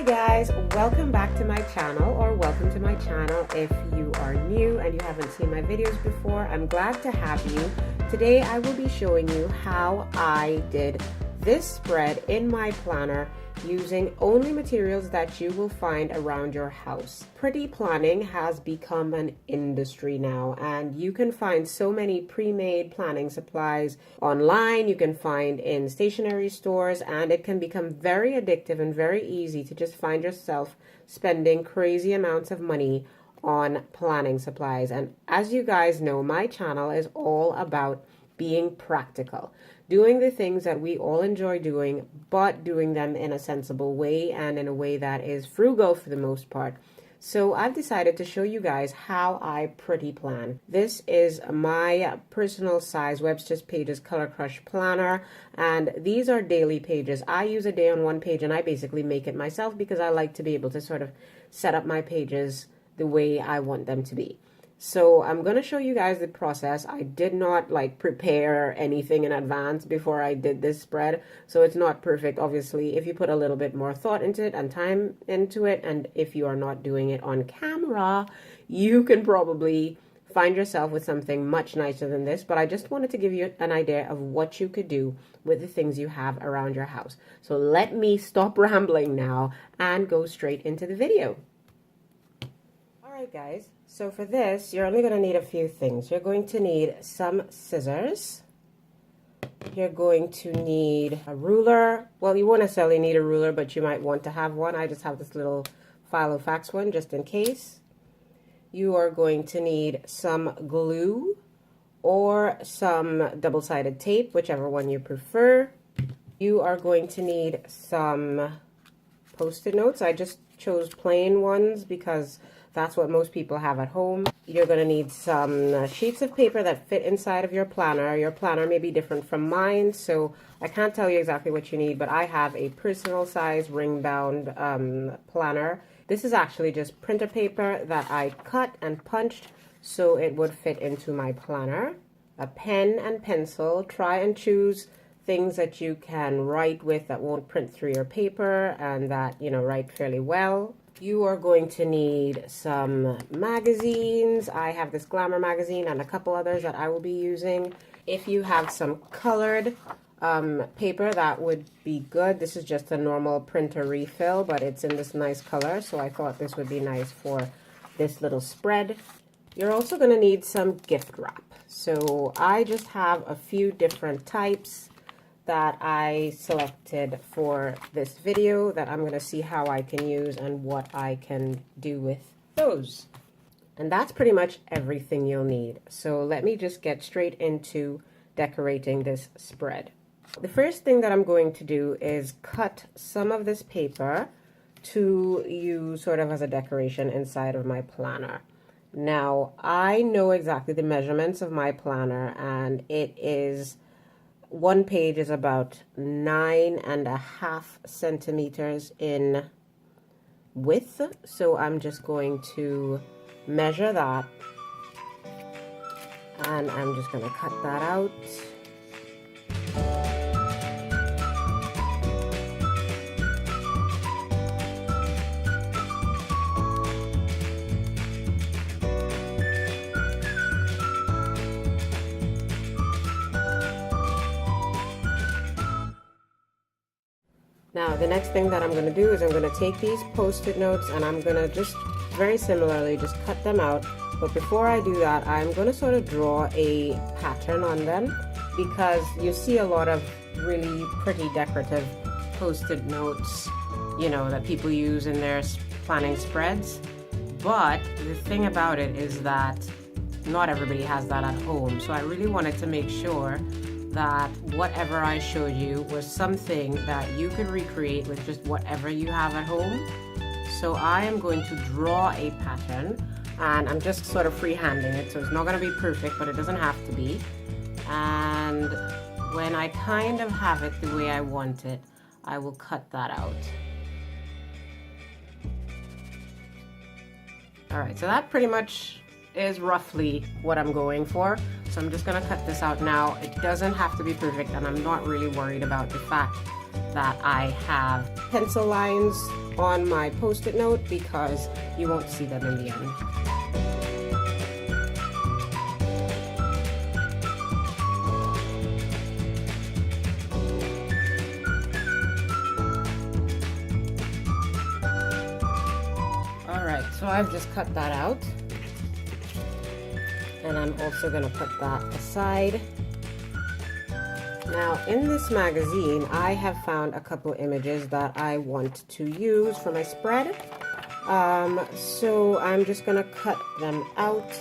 guys, welcome back to my channel, or welcome to my channel if you are new and you haven't seen my videos before. I'm glad to have you. Today I will be showing you how I did this spread in my planner using only materials that you will find around your house. Pretty planning has become an industry now, and you can find so many pre-made planning supplies online, you can find in stationery stores, and it can become very addictive and very easy to just find yourself spending crazy amounts of money on planning supplies. And as you guys know, my channel is all about being practical, doing the things that we all enjoy doing, but doing them in a sensible way and in a way that is frugal for the most part. So I've decided to show you guys how I pretty plan. This is my personal size Webster's Pages Color Crush planner, and these are daily pages. I use a day on one page and I basically make it myself because I like to be able to sort of set up my pages the way I want them to be. So I'm going to show you guys the process. I did not prepare anything in advance before I did this spread, so it's not perfect. Obviously, if you put a little bit more thought into it and time into it, and if you are not doing it on camera, you can probably find yourself with something much nicer than this. But I just wanted to give you an idea of what you could do with the things you have around your house. So let me stop rambling now and go straight into the video. Alright guys, so for this, you're only going to need a few things. You're going to need some scissors. You're going to need a ruler. Well, you won't necessarily need a ruler, but you might want to have one. I just have this little Filofax one just in case. You are going to need some glue or some double-sided tape, whichever one you prefer. You are going to need some Post-it notes. I just chose plain ones because that's what most people have at home. You're going to need some sheets of paper that fit inside of your planner. Your planner may be different from mine, so I can't tell you exactly what you need, but I have a personal size ring-bound planner. This is actually just printer paper that I cut and punched so it would fit into my planner. A pen and pencil. Try and choose things that you can write with that won't print through your paper and that, you know, write fairly well. You are going to need some magazines. I have this Glamour magazine and a couple others that I will be using. If you have some colored paper, that would be good. This is just a normal printer refill, but it's in this nice color, so I thought this would be nice for this little spread. You're also going to need some gift wrap. So I just have a few different types that I selected for this video that I'm going to see how I can use and what I can do with those. And that's pretty much everything you'll need. So let me just get straight into decorating this spread. The first thing that I'm going to do is cut some of this paper to use sort of as a decoration inside of my planner. Now, I know exactly the measurements of my planner, and it is one page is about 9.5 centimeters in width, so I'm just going to measure that and I'm just going to cut that out. Now, the next thing that I'm going to do is I'm going to take these Post-it notes and I'm going to just very similarly just cut them out. But before I do that, I'm going to sort of draw a pattern on them, because you see a lot of really pretty decorative Post-it notes, you know, that people use in their planning spreads. But the thing about it is that not everybody has that at home. So I really wanted to make sure that whatever I showed you was something that you could recreate with just whatever you have at home. So I am going to draw a pattern, and I'm just sort of freehanding it, so it's not going to be perfect, but it doesn't have to be. And when I kind of have it the way I want it, I will cut that out. Alright, so that pretty much is roughly what I'm going for. So I'm just going to cut this out now. It doesn't have to be perfect, and I'm not really worried about the fact that I have pencil lines on my post-it note because you won't see them in the end. Alright, so I've just cut that out. And I'm also going to put that aside. Now, in this magazine, I have found a couple images that I want to use for my spread. So I'm just going to cut them out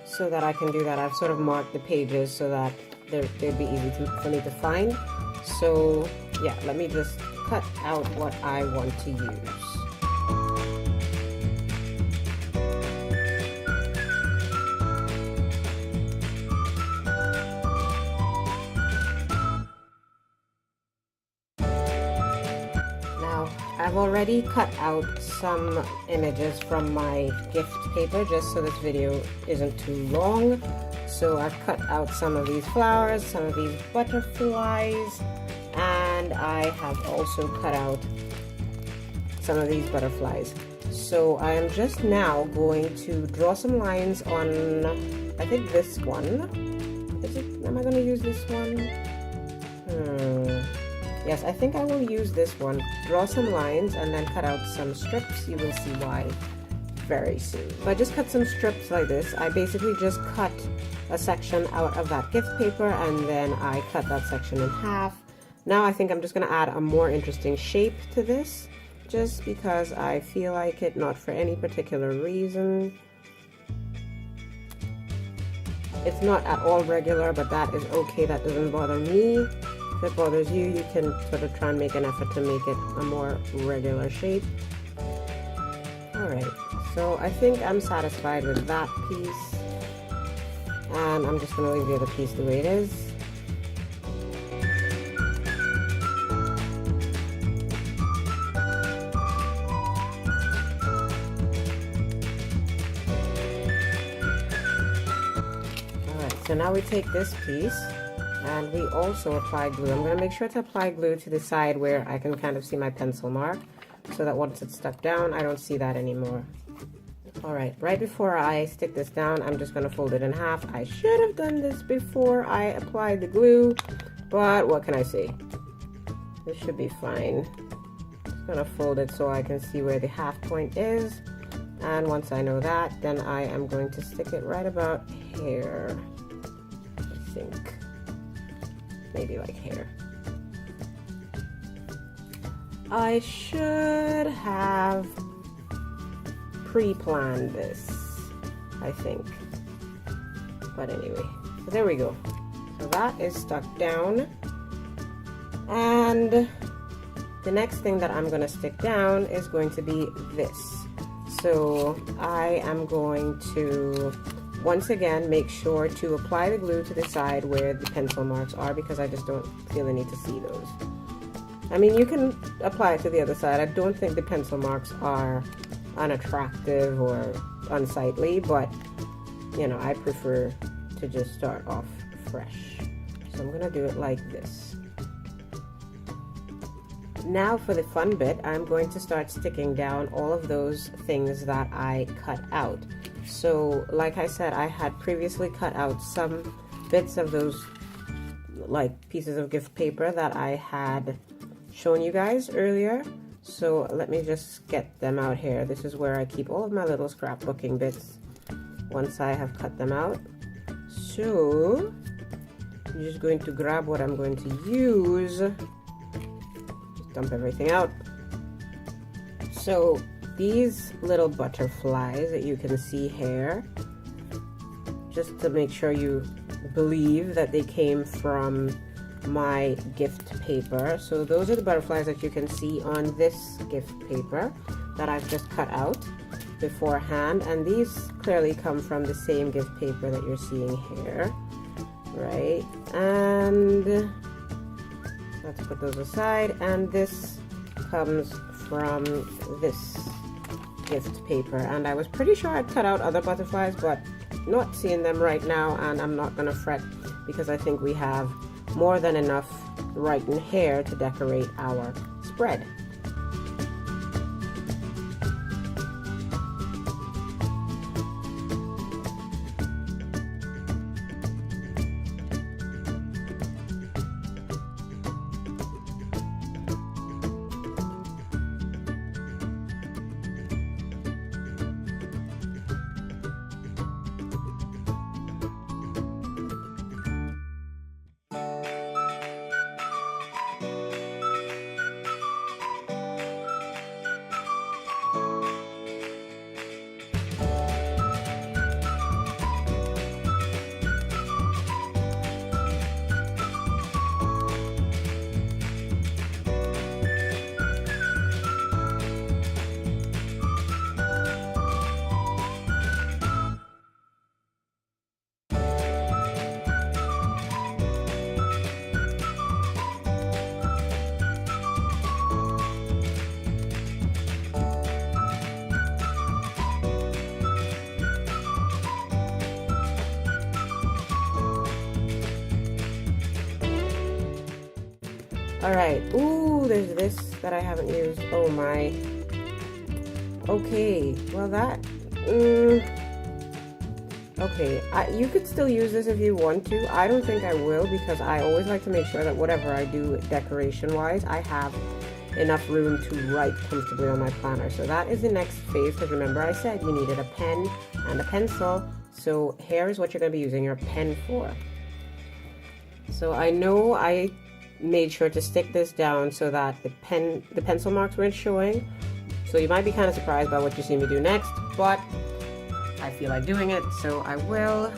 so that I can do that. I've sort of marked the pages so that they'd be easy for me to find. So yeah, let me just cut out what I want to use. I've already cut out some images from my gift paper just so this video isn't too long. So I've cut out some of these flowers, some of these butterflies, and I have also cut out some of these butterflies. So I am just now going to draw some lines on, I think this one. Am I going to use this one? Yes, I think I will use this one. Draw some lines and then cut out some strips. You will see why very soon. So I just cut some strips like this. I basically just cut a section out of that gift paper and then I cut that section in half. Now I think I'm just going to add a more interesting shape to this just because I feel like it, not for any particular reason. It's not at all regular, but that is okay. That doesn't bother me. If it bothers you, you can sort of try and make an effort to make it a more regular shape. Alright, so I think I'm satisfied with that piece. And I'm just going to leave the other piece the way it is. Alright, so now we take this piece. And we also apply glue. I'm going to make sure to apply glue to the side where I can kind of see my pencil mark so that once it's stuck down, I don't see that anymore. Alright, right before I stick this down, I'm just going to fold it in half. I should have done this before I applied the glue, but what can I say? This should be fine. Just going to fold it so I can see where the half point is. And once I know that, then I am going to stick it right about here, I think. Maybe like here. I should have pre-planned this, I think. But anyway, so there we go. So that is stuck down. And the next thing that I'm going to stick down is going to be this. So I am going to once again make sure to apply the glue to the side where the pencil marks are because I just don't feel the need to see those. I mean, you can apply it to the other side. I don't think the pencil marks are unattractive or unsightly, but you know, I prefer to just start off fresh. So I'm gonna do it like this. Now for the fun bit, I'm going to start sticking down all of those things that I cut out. So like I said, I had previously cut out some bits of those like pieces of gift paper that I had shown you guys earlier. So let me just get them out here. This is where I keep all of my little scrapbooking bits once I have cut them out. So I'm just going to grab what I'm going to use. Just dump everything out. So these little butterflies that you can see here, just to make sure you believe that they came from my gift paper. So those are the butterflies that you can see on this gift paper that I've just cut out beforehand, and these clearly come from the same gift paper that you're seeing here, right? And let's put those aside, and this comes from this gift paper, and I was pretty sure I'd cut out other butterflies, but not seeing them right now, and I'm not gonna fret because I think we have more than enough right in here to decorate our spread. All right. Ooh, there's this that I haven't used. Oh my. Okay. Well, that. Okay. You could still use this if you want to. I don't think I will because I always like to make sure that whatever I do decoration-wise, I have enough room to write comfortably on my planner. So that is the next phase, because remember I said you needed a pen and a pencil. So here's what you're going to be using your pen for. So I know I made sure to stick this down so that the pencil marks weren't showing. So you might be kind of surprised by what you see me do next, but I feel like doing it, so I will.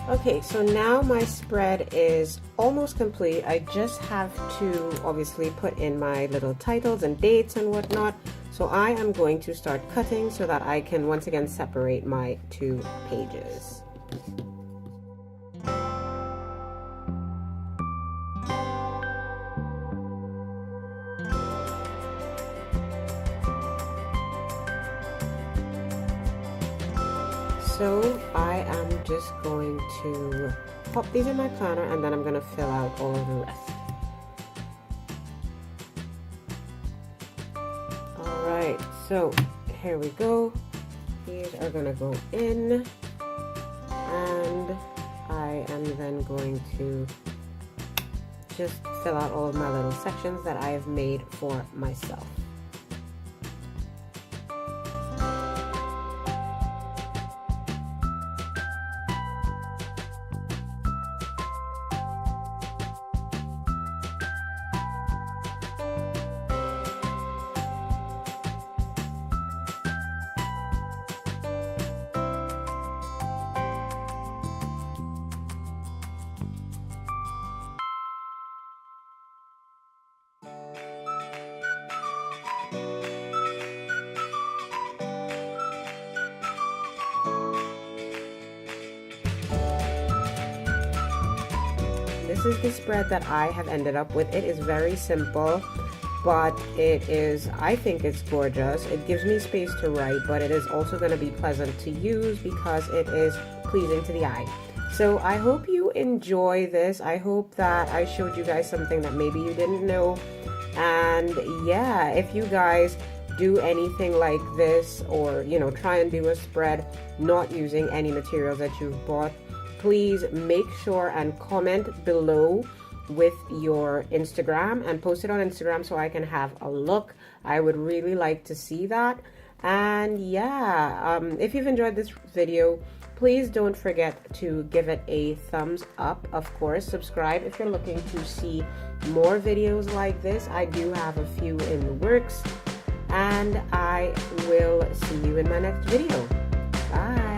Okay, so now my spread is almost complete. I just have to obviously put in my little titles and dates and whatnot. So I am going to start cutting so that I can once again separate my two pages. So I am just going to pop these in my planner and then I'm going to fill out all of the rest. Alright, so here we go. These are going to go in and I am then going to just fill out all of my little sections that I have made for myself. This is the spread that I have ended up with. It is very simple, but it is, I think it's gorgeous. It gives me space to write, but it is also going to be pleasant to use because it is pleasing to the eye. So I hope you enjoy this. I hope that I showed you guys something that maybe you didn't know. And yeah, if you guys do anything like this, or try and do a spread not using any materials that you've bought, please make sure and comment below with your Instagram and post it on Instagram so I can have a look. I would really like to see that. And yeah, if you've enjoyed this video, please don't forget to give it a thumbs up. Of course, subscribe if you're looking to see more videos like this. I do have a few in the works, and I will see you in my next video. Bye.